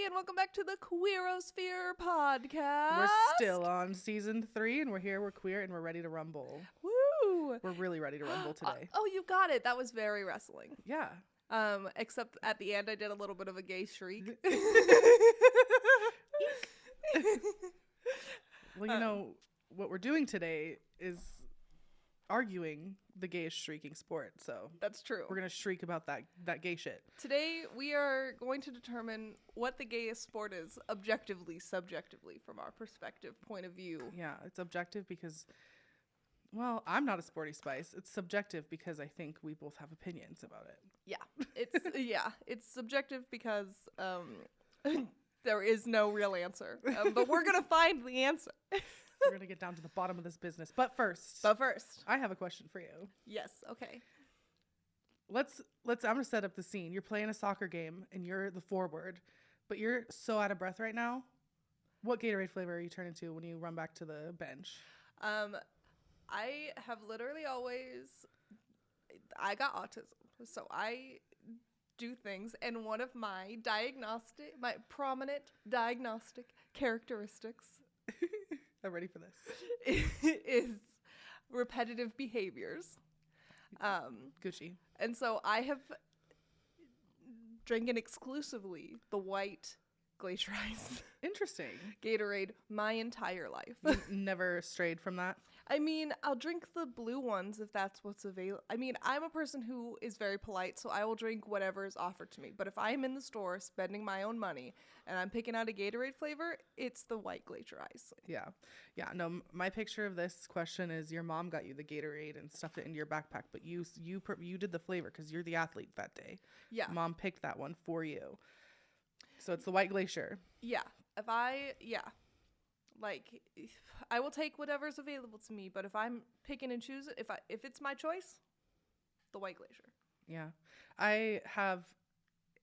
and welcome back to the Queerosphere podcast. We're still on season 3, and we're here, we're queer, and we're ready to rumble. Woo! We're really ready to rumble today. Oh, you got it. That was very wrestling. Yeah. Except at the end, I did a little bit of a gay shriek. Well, you know, what we're doing today is arguing the gayest shrieking sport, so That's true. we're going to shriek about that gay shit. Today, we are going to determine what the gayest sport is objectively, subjectively, from our perspective, point of view. Yeah, it's objective because, well, I'm not a sporty spice. It's subjective because I think we both have opinions about it. Yeah, it's subjective because there is no real answer. But we're going to find the answer. We're going to get down to the bottom of this business. But first, I have a question for you. Yes, okay. Let's I'm going to set up the scene. You're playing a soccer game and you're the forward, but you're so out of breath right now. What Gatorade flavor are you turning to when you run back to the bench? I have literally I got autism, so I do things, and one of my prominent diagnostic characteristics I'm ready for this. is repetitive behaviors. Gucci. And so I have drinking exclusively the white glacier ice Interesting. Gatorade my entire life. You never strayed from that? I mean, I'll drink the blue ones if that's what's available. I mean, I'm a person who is very polite, so I will drink whatever is offered to me. But if I'm in the store spending my own money and I'm picking out a Gatorade flavor, it's the white glacier ice. Yeah. No, my picture of this question is your mom got you the Gatorade and stuffed it into your backpack, but you did the flavor because you're the athlete that day. Yeah. Mom picked that one for you. So it's the white glacier. Yeah. Like, I will take whatever's available to me, but if I'm picking and choosing, if it's my choice, the white glacier. Yeah. I have,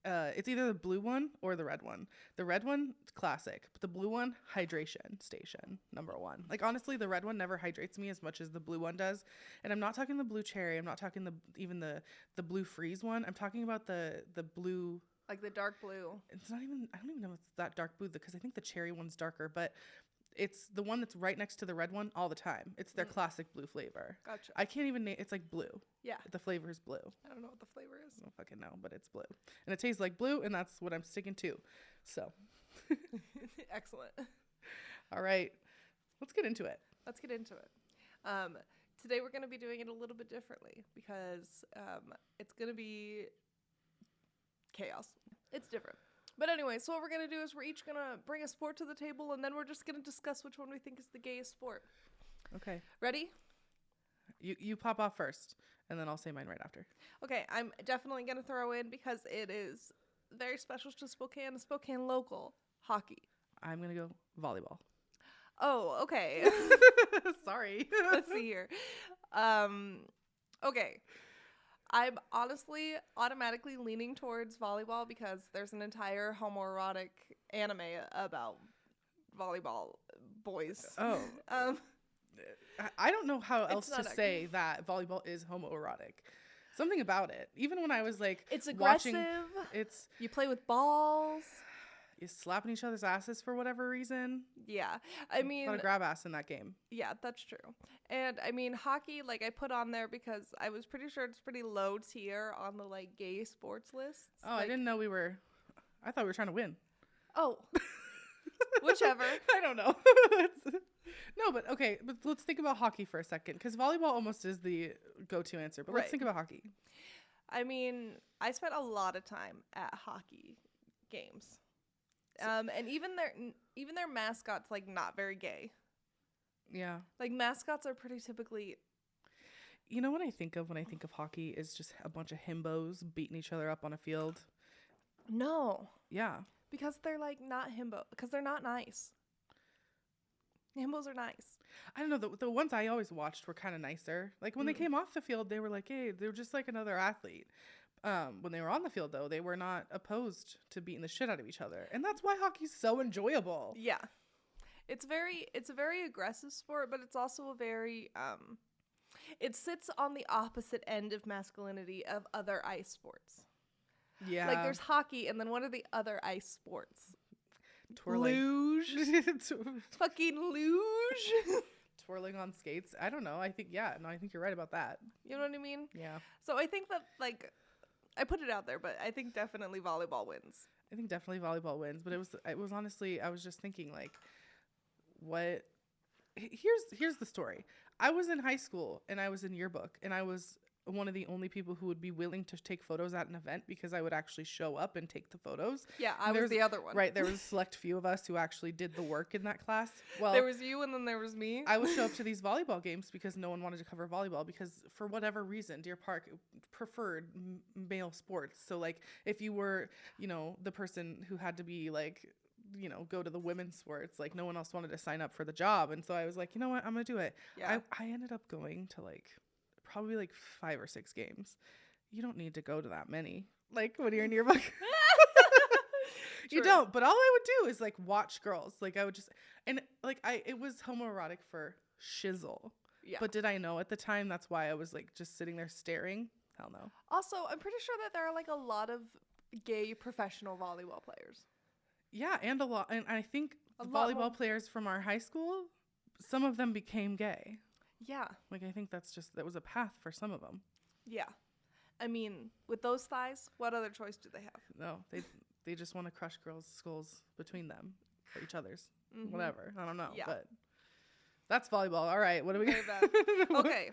it's either the blue one or the red one. The red one, classic. But the blue one, hydration station, #1. Like, honestly, the red one never hydrates me as much as the blue one does. And I'm not talking the blue cherry. I'm not talking even the blue freeze one. I'm talking about the blue. Like the dark blue. It's not even, I don't even know if it's that dark blue because I think the cherry one's darker, but it's the one that's right next to the red one all the time. It's their classic blue flavor. Gotcha. I can't even name, it's like blue. Yeah. The flavor is blue. I don't know what the flavor is. I don't fucking know, but it's blue. And it tastes like blue, and that's what I'm sticking to. So. Excellent. All right. Let's get into it. Today we're going to be doing it a little bit differently because it's going to be chaos. It's different. But anyway, so what we're going to do is we're each going to bring a sport to the table, and then we're just going to discuss which one we think is the gayest sport. Okay. Ready? You pop off first, and then I'll say mine right after. Okay, I'm definitely going to throw in, because it is very special to Spokane local, hockey. I'm going to go volleyball. Oh, okay. Sorry. Let's see here. Okay. I'm honestly automatically leaning towards volleyball because there's an entire homoerotic anime about volleyball boys. Oh. I don't know how else to say that volleyball is homoerotic. Something about it. Even when I was like, it's aggressive. You play with balls. You're slapping each other's asses for whatever reason. Yeah. I mean, a lot of grab ass in that game. Yeah, that's true. And I mean, hockey, like, I put on there because I was pretty sure it's pretty low tier on the, like, gay sports lists. Oh, like, I didn't know I thought we were trying to win. Oh. Whichever. I don't know. No, but okay, but let's think about hockey for a second, because volleyball almost is the go-to answer, but let's think about hockey. I mean, I spent a lot of time at hockey games. And even their mascots, like, not very gay. Yeah. Like, mascots are pretty typically... You know what I think of when I think of hockey is just a bunch of himbos beating each other up on a field? No. Yeah. Because they're, like, not himbo. Because they're not nice. Himbos are nice. I don't know. The ones I always watched were kind of nicer. Like, when they came off the field, they were like, hey, they were just like another athlete. When they were on the field, though, they were not opposed to beating the shit out of each other. And that's why hockey's so enjoyable. Yeah. It's a very aggressive sport, but it's also a very, it sits on the opposite end of masculinity of other ice sports. Yeah. Like, there's hockey, and then what are the other ice sports? twirling. Luge. Fucking luge. Twirling on skates. I don't know. I think you're right about that. You know what I mean? Yeah. So I think that, like, I put it out there, but I think definitely volleyball wins. I think definitely volleyball wins, but it was honestly, I was just thinking, like, what here's the story. I was in high school and I was in yearbook, and I was one of the only people who would be willing to take photos at an event because I would actually show up and take the photos. Yeah, I was the other one. Right, there was a select few of us who actually did the work in that class. Well, there was you and then there was me. I would show up to these volleyball games because no one wanted to cover volleyball because for whatever reason, Deer Park preferred male sports. So, like, if you were, the person who had to be, like, go to the women's sports, like, no one else wanted to sign up for the job. And so I was like, you know what, I'm going to do it. Yeah. I ended up going to, like, probably like 5 or 6 games. You don't need to go to that many, like, when you're in yearbook. You don't. But all I would do is, like, watch girls. Like, I would just, and, like, it was homoerotic for shizzle. Yeah. But did I know at the time that's why I was, like, just sitting there staring? Hell no. Also, I'm pretty sure that there are, like, a lot of gay professional volleyball players. Yeah, and I think volleyball players from our high school, some of them became gay. Yeah. Like, I think that was a path for some of them. Yeah. I mean, with those thighs, what other choice do they have? No, they just want to crush girls' skulls between them or each other's. Mm-hmm. Whatever. I don't know. Yeah. But that's volleyball. All right. What do we got? Okay.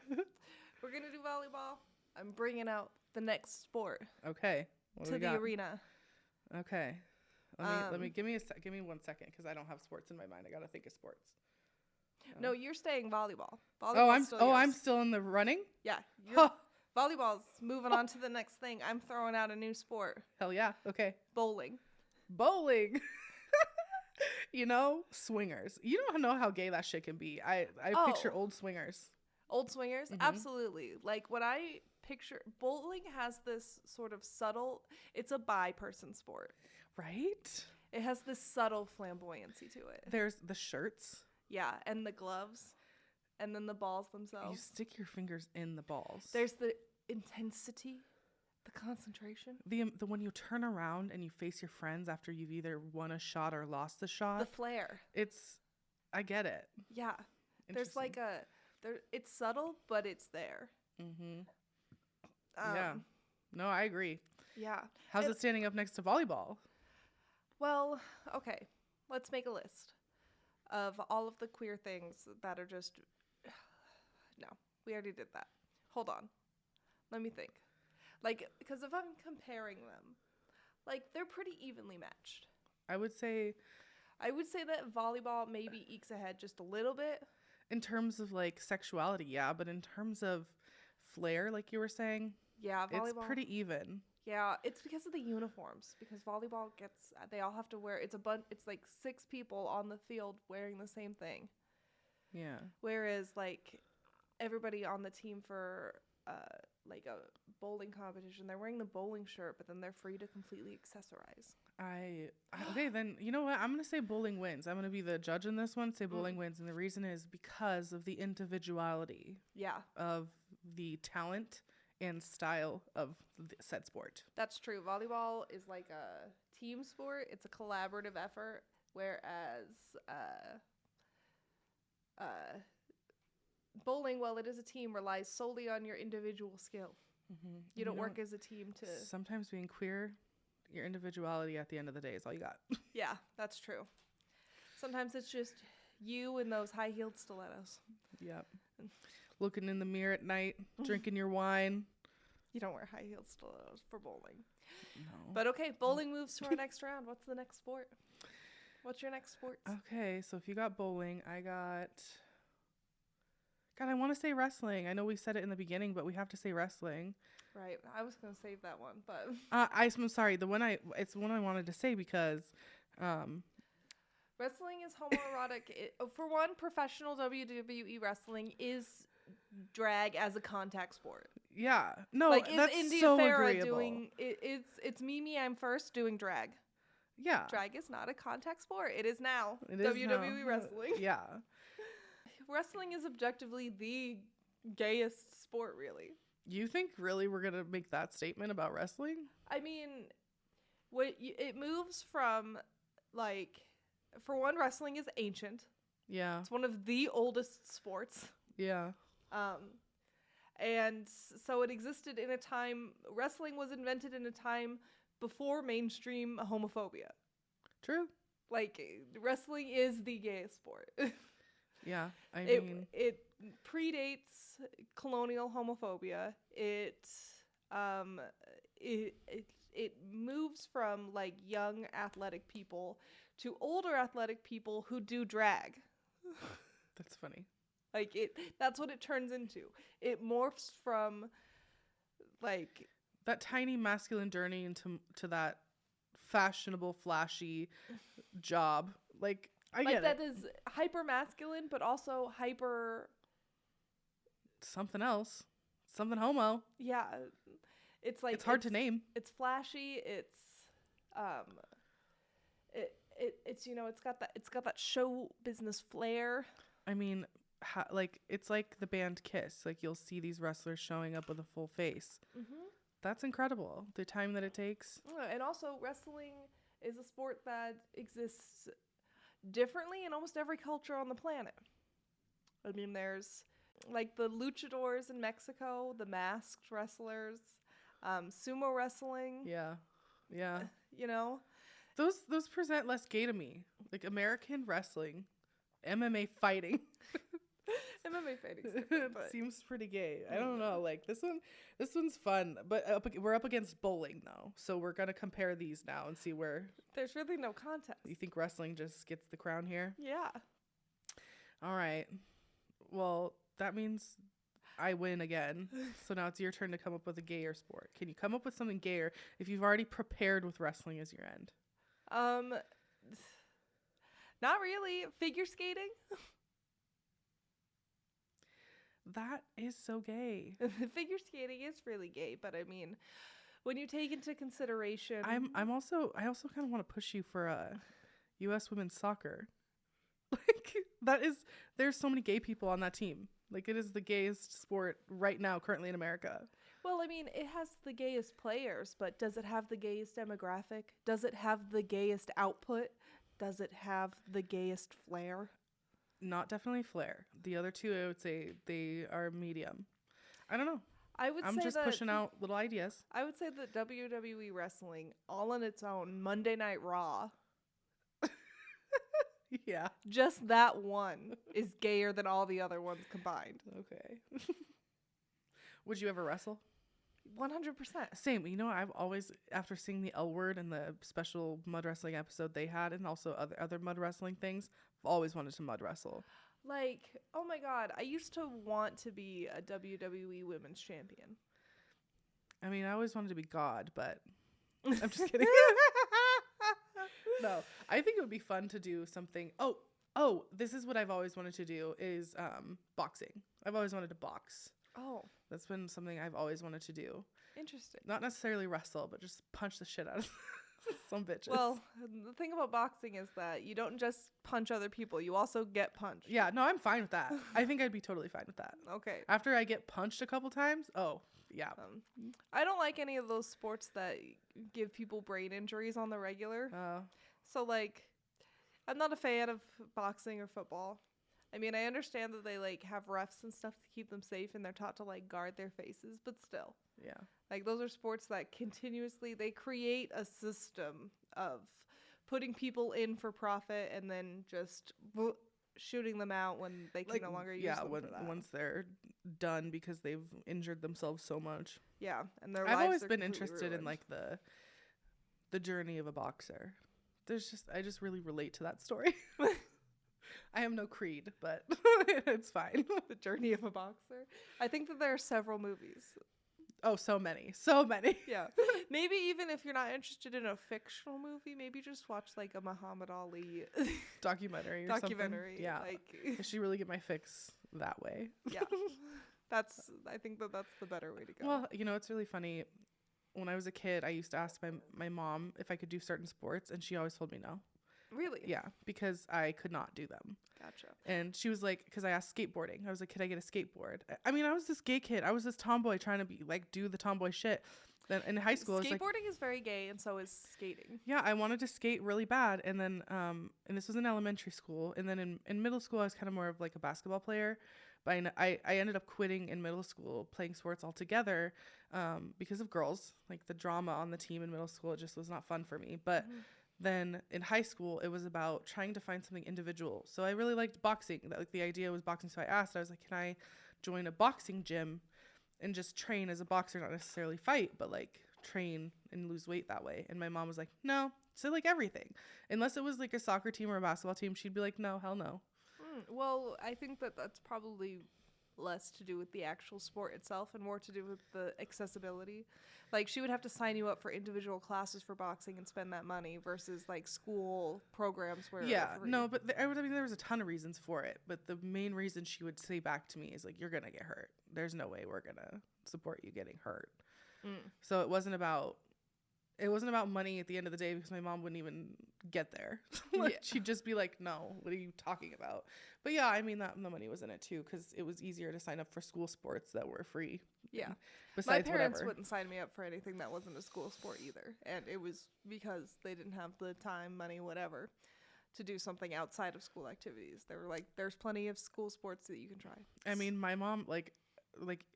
We're going to do volleyball. I'm bringing out the next sport. Okay. What to the arena. Okay. Let me give me 1 second because I don't have sports in my mind. I got to think of sports. No, you're staying volleyball. I'm still in the running? Yeah. Volleyball's moving on to the next thing. I'm throwing out a new sport. Hell yeah. Okay. Bowling. Swingers. You don't know how gay that shit can be. I picture old swingers. Old swingers? Mm-hmm. Absolutely. Like, when I picture bowling has this sort of subtle, it's a bi-person sport. Right? It has this subtle flamboyancy to it. There's the shirts. Yeah, and the gloves, and then the balls themselves. You stick your fingers in the balls. There's the intensity, the concentration. The when you turn around and you face your friends after you've either won a shot or lost a shot. The flair. I get it. Yeah. There's like it's subtle, but it's there. Mm-hmm. Yeah. No, I agree. Yeah. How's it standing up next to volleyball? Well, okay. Let's make a list of all of the queer things that are just... No, we already did that. Hold on. Let me think. Like, because if I'm comparing them, like, they're pretty evenly matched. I would say that volleyball maybe ekes ahead just a little bit. In terms of, like, sexuality, yeah. But in terms of flair, like you were saying, yeah, volleyball, it's pretty even. Yeah, it's because of the uniforms. Because volleyball they all have to wear, it's like 6 people on the field wearing the same thing. Yeah. Whereas, like, everybody on the team for, like, a bowling competition, they're wearing the bowling shirt, but then they're free to completely accessorize. Okay, then, you know what? I'm going to say bowling wins. I'm going to be the judge in this one, say bowling wins. And the reason is because of the individuality of the talent and style of the said sport. That's true. Volleyball is like a team sport. It's a collaborative effort, whereas bowling, while it is a team, relies solely on your individual skill. Mm-hmm. You don't work as a team to... Sometimes being queer, your individuality at the end of the day is all you got. Yeah, that's true. Sometimes it's just you and those high-heeled stilettos. Yep. Looking in the mirror at night, drinking your wine. You don't wear high-heeled stilettos for bowling. No. But okay, bowling moves to our next round. What's the next sport? What's your next sport? Okay, so if you got bowling, I got... God, I want to say wrestling. I know we said it in the beginning, but we have to say wrestling. Right. I was going to save that one, but... I'm sorry. It's the one I wanted to say because... Wrestling is homoerotic. For one, professional WWE wrestling is drag as a contact sport. Yeah. No, like, that's India so Farah agreeable. It's Mimi, I'm first doing drag. Yeah. Drag is not a contact sport. It is now. It is WWE now. wrestling. Yeah. Wrestling is objectively the gayest sport, really. You think really we're going to make that statement about wrestling? I mean, it moves from, like, for one, wrestling is ancient. Yeah. It's one of the oldest sports. Yeah. And so it existed in a time, wrestling was invented in a time before mainstream homophobia. True. Like, wrestling is the gayest sport. Yeah. I mean, it predates colonial homophobia. It moves from like young athletic people to older athletic people who do drag. that's funny. Like that's what it turns into. It morphs from like That tiny masculine journey into that fashionable, flashy job. Like, I get that it. is hyper masculine, but also hyper. Something else. Something homo. Yeah, it's like It's hard to name. It's flashy. It's it's it's got that show business flair. I mean, like, it's like the band Kiss. Like, you'll see these wrestlers showing up with a full face. Mm-hmm. That's incredible. The time that it takes. And also, wrestling is a sport that exists differently in almost every culture on the planet. I mean, there's like the luchadors in Mexico, the masked wrestlers, sumo wrestling. Yeah. Yeah. You know? Those present less gay to me. Like, American wrestling, MMA fighting. MMA fighting. It seems pretty gay. I don't know. Like, this one's fun, but we're up against bowling though, so we're gonna compare these now and see where. There's really no contest. You think wrestling just gets the crown here? Yeah. All right. Well, that means I win again. So now it's your turn to come up with a gayer sport. Can you come up with something gayer if you've already prepared with wrestling as your end? Not really. Figure skating. That is so gay. Figure skating is really gay, but I mean, when you take into consideration, I also kind of want to push you for U.S. women's soccer. Like, there's so many gay people on that team. Like, it is the gayest sport right now, currently in America. Well, I mean, it has the gayest players, but does it have the gayest demographic? Does it have the gayest output? Does it have the gayest flair? Not definitely flair. The other two, I would say they are medium. I don't know. I'm just pushing out little ideas. I would say that WWE wrestling, all on its own, Monday Night Raw, yeah, just that one is gayer than all the other ones combined. Okay. Would you ever wrestle? 100%. Same. You know, I've always, after seeing the L Word and the special mud wrestling episode they had, and also other mud wrestling things, I've always wanted to mud wrestle. Like, oh my God, I used to want to be a WWE Women's Champion. I mean, I always wanted to be God, but I'm just kidding. No, I think it would be fun to do something. Oh, this is what I've always wanted to do is boxing. I've always wanted to box. Oh. That's been something I've always wanted to do. Interesting. Not necessarily wrestle, but just punch the shit out of some bitches. Well, the thing about boxing is that you don't just punch other people, you also get punched. Yeah, no, I'm fine with that. I think I'd be totally fine with that. Okay. After I get punched a couple times, yeah. I don't like any of those sports that give people brain injuries on the regular. So, like, I'm not a fan of boxing or football. I mean, I understand that they, like, have refs and stuff to keep them safe, and they're taught to, like, guard their faces, but still. Yeah. Like, those are sports that continuously, they create a system of putting people in for profit and then just shooting them out when they can no longer use them for that. Once they're done because they've injured themselves so much. Yeah, and their I've lives always are been completely interested ruined. in, like, the journey of a boxer. I just really relate to that story. I have no creed, but it's fine. The journey of a boxer. I think that there are several movies. Oh, so many. Yeah. Maybe even if you're not interested in a fictional movie, maybe just watch like a Muhammad Ali documentary. Yeah. Like, I should really get my fix that way. Yeah. I think that's the better way to go. Well, you know, it's really funny. When I was a kid, I used to ask my mom if I could do certain sports, and she always told me no. Really? Yeah, because I could not do them. Gotcha. And she was like, because I asked skateboarding. I was like, could I get a skateboard? I mean, I was this gay kid. I was this tomboy trying to be like, do the tomboy shit. Then in high school, skateboarding is very gay, and so is skating. yeah, I wanted to skate really bad. And then, and this was in elementary school. And then in middle school, I was kind of more of like a basketball player. But I ended up quitting in middle school, playing sports altogether, because of girls. Like the drama on the team in middle school, it just was not fun for me. But then in high school, it was about trying to find something individual. So I really liked boxing. Like the idea was boxing. So I was like, can I join a boxing gym and just train as a boxer, not necessarily fight, but like train and lose weight that way? And my mom was like, no. So like everything, unless it was like a soccer team or a basketball team, she'd be like, no, hell no. Well, I think that that's probably less to do with the actual sport itself and more to do with the accessibility. Like, she would have to sign you up for individual classes for boxing and spend that money versus like school programs where but I mean, there was a ton of reasons for it, but the main reason she would say back to me is like, you're gonna get hurt. There's no way we're gonna support you getting hurt. So it wasn't about money at the end of the day, because my mom wouldn't even get there. She'd just be like, no, what are you talking about? But yeah, I mean, that the money was in it too, because it was easier to sign up for school sports that were free. Yeah. Besides, my parents whatever. wouldn't sign me up for anything that wasn't a school sport either. And it was because they didn't have the time, money, whatever, to do something outside of school activities. They were like, there's plenty of school sports that you can try. I mean, my mom, like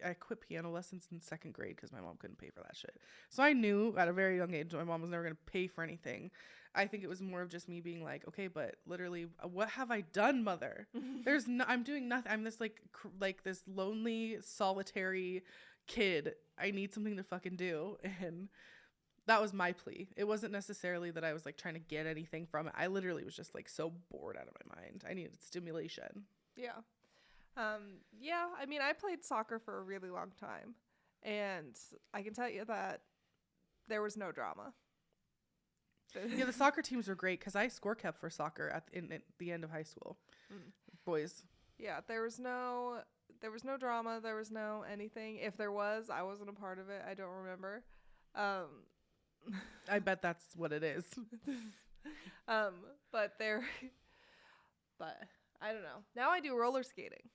I quit piano lessons in 2nd grade because my mom couldn't pay for that shit. So I knew at a very young age my mom was never going to pay for anything. I think it was more of just me being like, okay, but literally, what have I done, mother? I'm doing nothing. I'm this like this lonely, solitary kid. I need something to fucking do. And that was my plea. It wasn't necessarily that I was like trying to get anything from it. I literally was just like so bored out of my mind. I needed stimulation. Yeah. Yeah, I mean, I played soccer for a really long time, and I can tell you that there was no drama. Yeah, the soccer teams were great because I score kept for soccer at the end of high school. Boys. Yeah, there was no drama. There was no anything. If there was, I wasn't a part of it. I don't remember. I bet that's what it is. But I don't know. Now I do roller skating.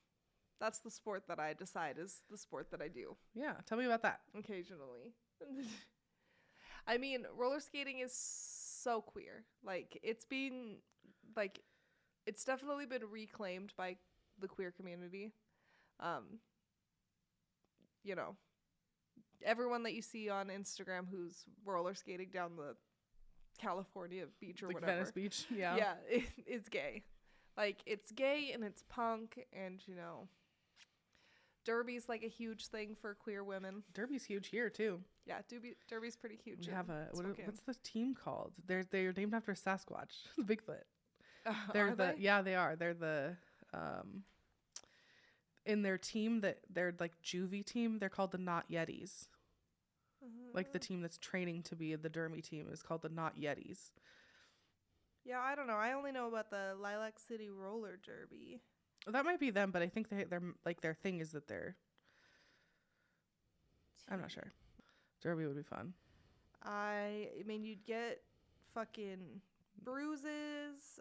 That's the sport that I decide is the sport that I do. Yeah, tell me about that. Occasionally. I mean, roller skating is so queer. Like, it's definitely been reclaimed by the queer community. You know, everyone that you see on Instagram who's roller skating down the California beach or like whatever. Venice Beach, yeah. Yeah, it's gay. Like, it's gay and it's punk, and, you know, derby's like a huge thing for queer women. Derby's huge here too. Yeah, derby's pretty huge. We have what's the team called? They're named after Sasquatch, Bigfoot. Are they? Yeah, they are. They're the in their team that they're like juvie team. They're called the Not Yetis. Like the team that's training to be the Derby team is called the Not Yetis. Yeah, I don't know. I only know about the Lilac City Roller Derby. That might be them, but I think they're like their thing is that they're. I'm not sure. Derby would be fun. I mean, you'd get fucking bruises.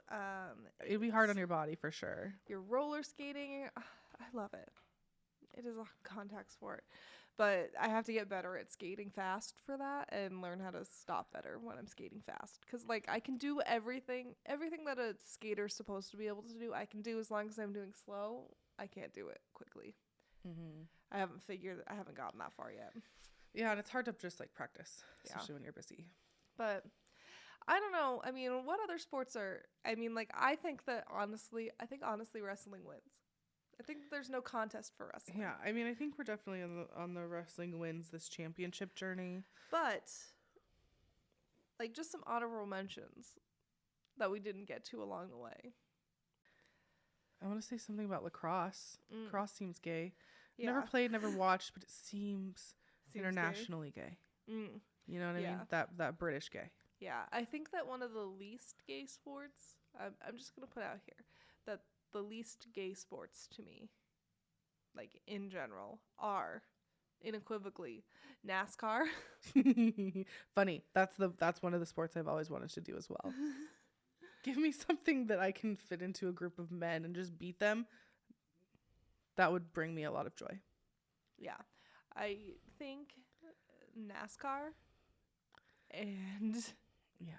It'd be hard on your body for sure. You're roller skating. I love it. It is a contact sport. But I have to get better at skating fast for that and learn how to stop better when I'm skating fast. Because, like, I can do everything that a skater's supposed to be able to do, I can do as long as I'm doing slow. I can't do it quickly. Mm-hmm. I haven't gotten that far yet. Yeah, and it's hard to just, like, practice, especially when you're busy. But I don't know. I mean, what other sports are... I mean, like, I think honestly wrestling wins. I think there's no contest for wrestling. Yeah, I mean, I think we're definitely on the wrestling wins this championship journey. But, like, just some honorable mentions that we didn't get to along the way. I want to say something about lacrosse. Lacrosse seems gay. Yeah. Never played, never watched, but it seems internationally gay. You know what I mean? That British gay. Yeah, I think that one of the least gay sports, I'm just going to put out here, that the least gay sports to me, like in general, are unequivocally NASCAR. Funny. That's one of the sports I've always wanted to do as well. Give me something that I can fit into a group of men and just beat them. That would bring me a lot of joy. Yeah. I think NASCAR and Yeah.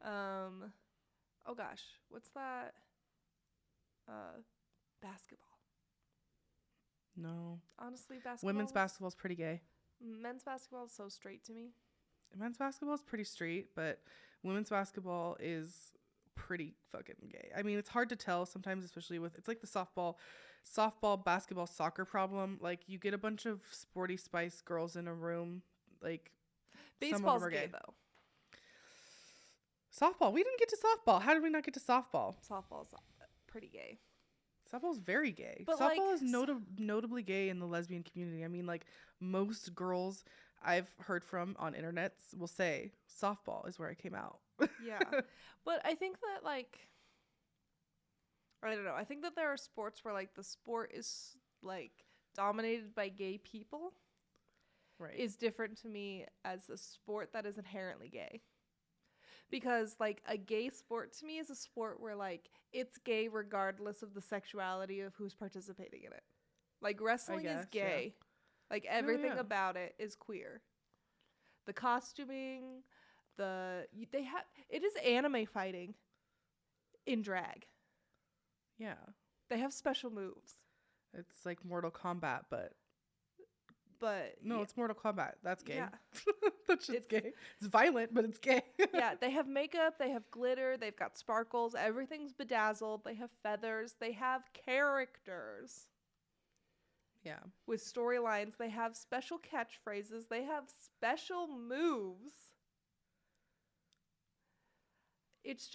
oh gosh, what's that? Basketball. No. Honestly, basketball. Women's basketball is pretty gay. Men's basketball is so straight to me. Men's basketball is pretty straight, but women's basketball is pretty fucking gay. I mean, it's hard to tell sometimes, especially with, it's like the softball, basketball, soccer problem. Like, you get a bunch of sporty spice girls in a room. Like, Baseball's gay though. Softball. We didn't get to softball. How did we not get to softball? Softball's pretty gay. Softball's very gay. But softball is notably gay in the lesbian community. I mean, like, most girls I've heard from on internets will say softball is where I came out. Yeah. But I think that, like, I don't know. I think that there are sports where, like, the sport is, like, dominated by gay people. Right. Is different to me as a sport that is inherently gay. Because, like, a gay sport to me is a sport where, like, it's gay regardless of the sexuality of who's participating in it. Like, wrestling is gay. Yeah. Like, everything about it is queer. The costuming, it is anime fighting in drag. Yeah. They have special moves. It's like Mortal Kombat, but no, yeah. It's Mortal Kombat. That's gay. Yeah. That's just gay. It's violent, but it's gay. Yeah, they have makeup, they have glitter, they've got sparkles, everything's bedazzled, they have feathers, they have characters. Yeah. With storylines, they have special catchphrases, they have special moves. It's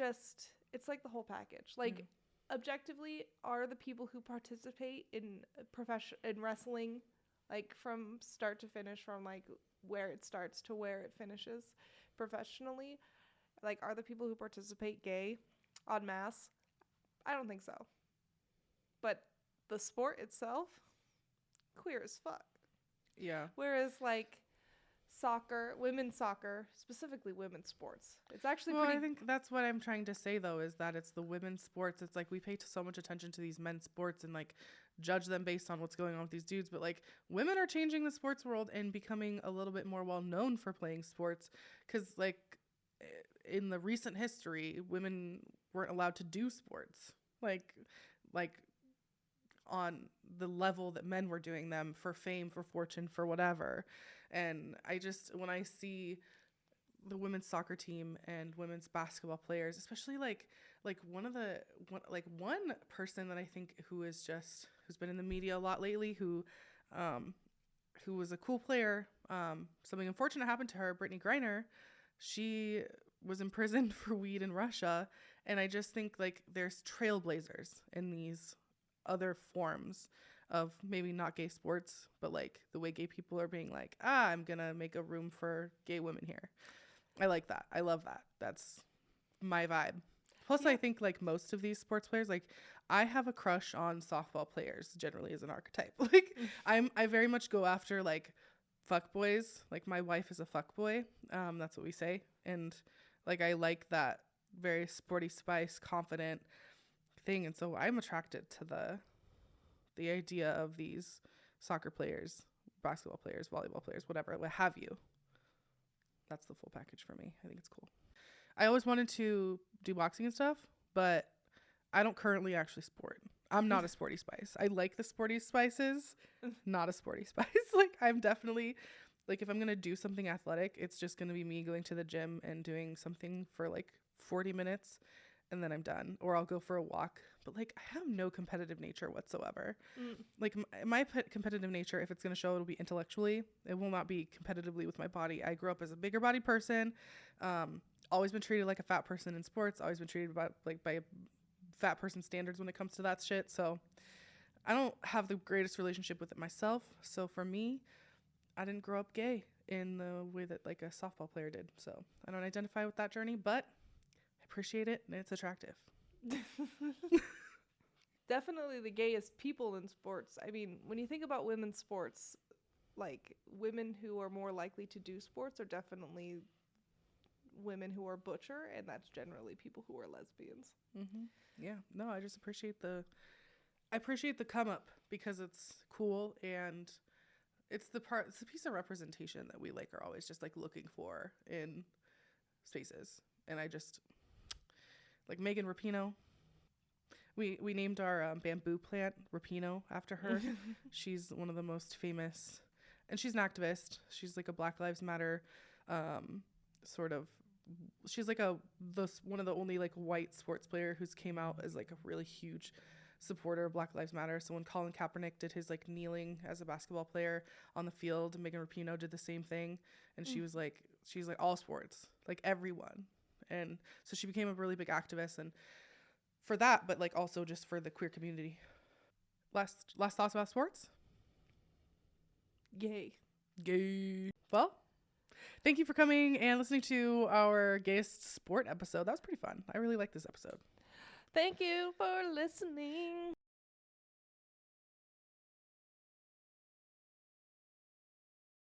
like the whole package. Like, objectively, are the people who participate in wrestling, like, from start to finish, from, like, where it starts to where it finishes professionally, like, are the people who participate gay en masse? I don't think so. But the sport itself, queer as fuck. Yeah. Whereas, like, women's soccer, specifically women's sports, it's actually I think that's what I'm trying to say, though, is that it's the women's sports. It's like we pay so much attention to these men's sports and, like, judge them based on what's going on with these dudes, but, like, women are changing the sports world and becoming a little bit more well known for playing sports, because, like, in the recent history, women weren't allowed to do sports like on the level that men were doing them, for fame, for fortune, for whatever. And when I see the women's soccer team and women's basketball players, especially like one person that I think who's been in the media a lot lately, who was a cool player. Something unfortunate happened to her, Brittany Griner. She was imprisoned for weed in Russia. And I just think, like, there's trailblazers in these other forms of maybe not gay sports, but, like, the way gay people are being like, I'm gonna make a room for gay women here. I like that. I love that. That's my vibe. Plus, yeah. I think, like, most of these sports players, like, I have a crush on softball players generally as an archetype. Like, I very much go after, like, fuck boys. Like, my wife is a fuck boy. That's what we say. And, like, I like that very sporty spice, confident thing. And so I'm attracted to the idea of these soccer players, basketball players, volleyball players, whatever, what have you. That's the full package for me. I think it's cool. I always wanted to do boxing and stuff, but I don't currently actually sport. I'm not a sporty spice. I like the sporty spices, not a sporty spice. Like, I'm definitely, like, if I'm going to do something athletic, it's just going to be me going to the gym and doing something for, like, 40 minutes, and then I'm done. Or I'll go for a walk. But, like, I have no competitive nature whatsoever. Like, my competitive nature, if it's going to show, it'll be intellectually. It will not be competitively with my body. I grew up as a bigger body person. Always been treated like a fat person in sports. Always been treated by fat person standards when it comes to that shit. So I don't have the greatest relationship with it myself. So for me, I didn't grow up gay in the way that, like, a softball player did. So I don't identify with that journey, but I appreciate it, and it's attractive. Definitely the gayest people in sports. I mean, when you think about women's sports, like, women who are more likely to do sports are definitely women who are butcher, and that's generally people who are lesbians. Mm-hmm. Yeah. No, I just appreciate the come up, because it's cool, and it's the piece of representation that we like are always just like looking for in spaces. And I just like Megan Rapinoe. We named our bamboo plant Rapinoe after her. She's one of the most famous, and she's an activist. She's like a Black Lives Matter sort of. She's like one of the only like white sports player who's came out as like a really huge supporter of Black Lives Matter. So when Colin Kaepernick did his like kneeling as a basketball player on the field, Megan Rapinoe did the same thing, and she's like all sports, like everyone. And so she became a really big activist, and for that, but like also just for the queer community. Last thoughts about sports? Gay. Well, thank you for coming and listening to our gayest sport episode. That was pretty fun. I really liked this episode. Thank you for listening.